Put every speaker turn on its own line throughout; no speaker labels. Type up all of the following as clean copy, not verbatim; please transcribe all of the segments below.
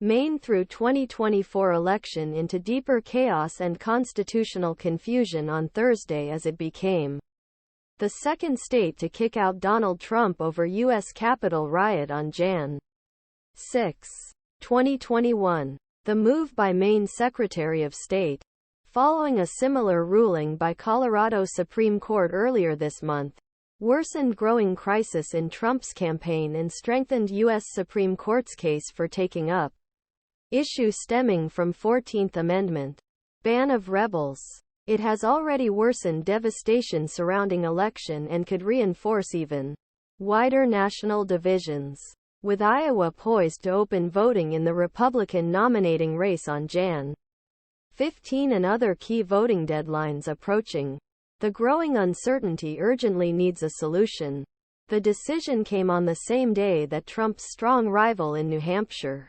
Maine threw 2024 election into deeper chaos and constitutional confusion on Thursday as it became the second state to kick out Donald Trump over U.S. Capitol riot on Jan. 6, 2021. The move by Maine Secretary of State, following a similar ruling by Colorado Supreme Court earlier this month, worsened growing crisis in Trump's campaign and strengthened U.S. Supreme Court's case for taking up issue stemming from 14th Amendment ban of rebels. It has already worsened devastation surrounding election and could reinforce even wider national divisions. With Iowa poised to open voting in the Republican nominating race on Jan. 15 and other key voting deadlines approaching, the growing uncertainty urgently needs a solution. The decision came on the same day that Trump's strong rival in New Hampshire,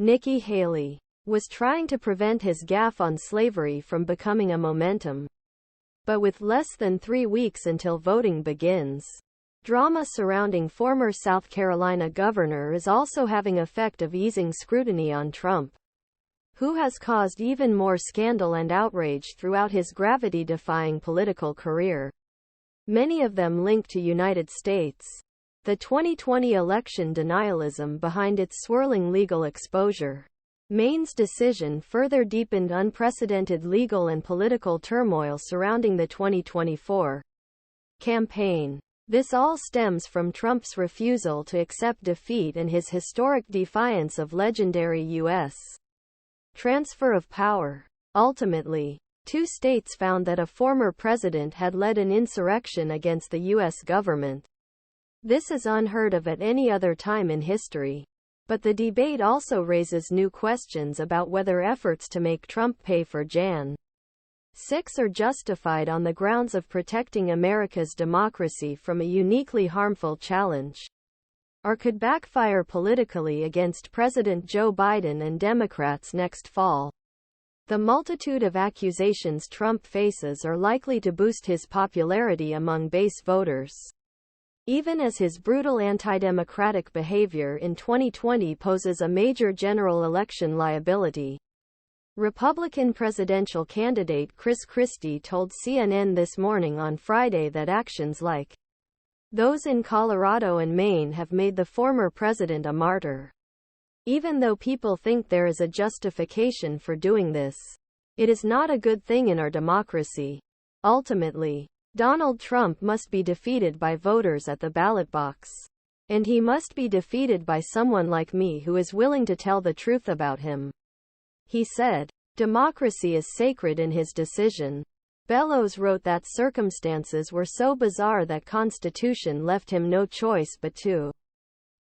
Nikki Haley, was trying to prevent his gaffe on slavery from becoming a momentum. But with less than 3 weeks until voting begins, drama surrounding former South Carolina governor is also having effect of easing scrutiny on Trump, who has caused even more scandal and outrage throughout his gravity-defying political career, many of them linked to United States. The 2020 election denialism behind its swirling legal exposure. Maine's decision further deepened unprecedented legal and political turmoil surrounding the 2024 campaign. This all stems from Trump's refusal to accept defeat and his historic defiance of legendary U.S. transfer of power. Ultimately, 2 states found that a former president had led an insurrection against the U.S. government. This is unheard of at any other time in history. But the debate also raises new questions about whether efforts to make Trump pay for Jan. 6 are justified on the grounds of protecting America's democracy from a uniquely harmful challenge, or could backfire politically against President Joe Biden and Democrats next fall. The multitude of accusations Trump faces are likely to boost his popularity among base voters, even as his brutal anti-democratic behavior in 2020 poses a major general election liability. Republican presidential candidate Chris Christie told CNN This Morning on Friday that actions like those in Colorado and Maine have made the former president a martyr. Even though people think there is a justification for doing this, it is not a good thing in our democracy. Ultimately, Donald Trump must be defeated by voters at the ballot box. And he must be defeated by someone like me who is willing to tell the truth about him. He said. Democracy is sacred in his decision. Bellows wrote that circumstances were so bizarre that Constitution left him no choice but to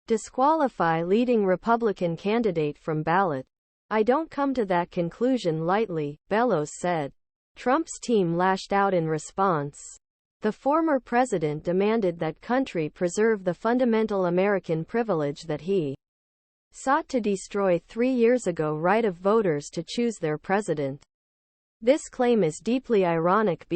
disqualify leading Republican candidate from ballot. I don't come to that conclusion lightly, Bellows said. Trump's team lashed out in response. The former president demanded that country preserve the fundamental American privilege that he sought to destroy 3 years ago, right of voters to choose their president. This claim is deeply ironic.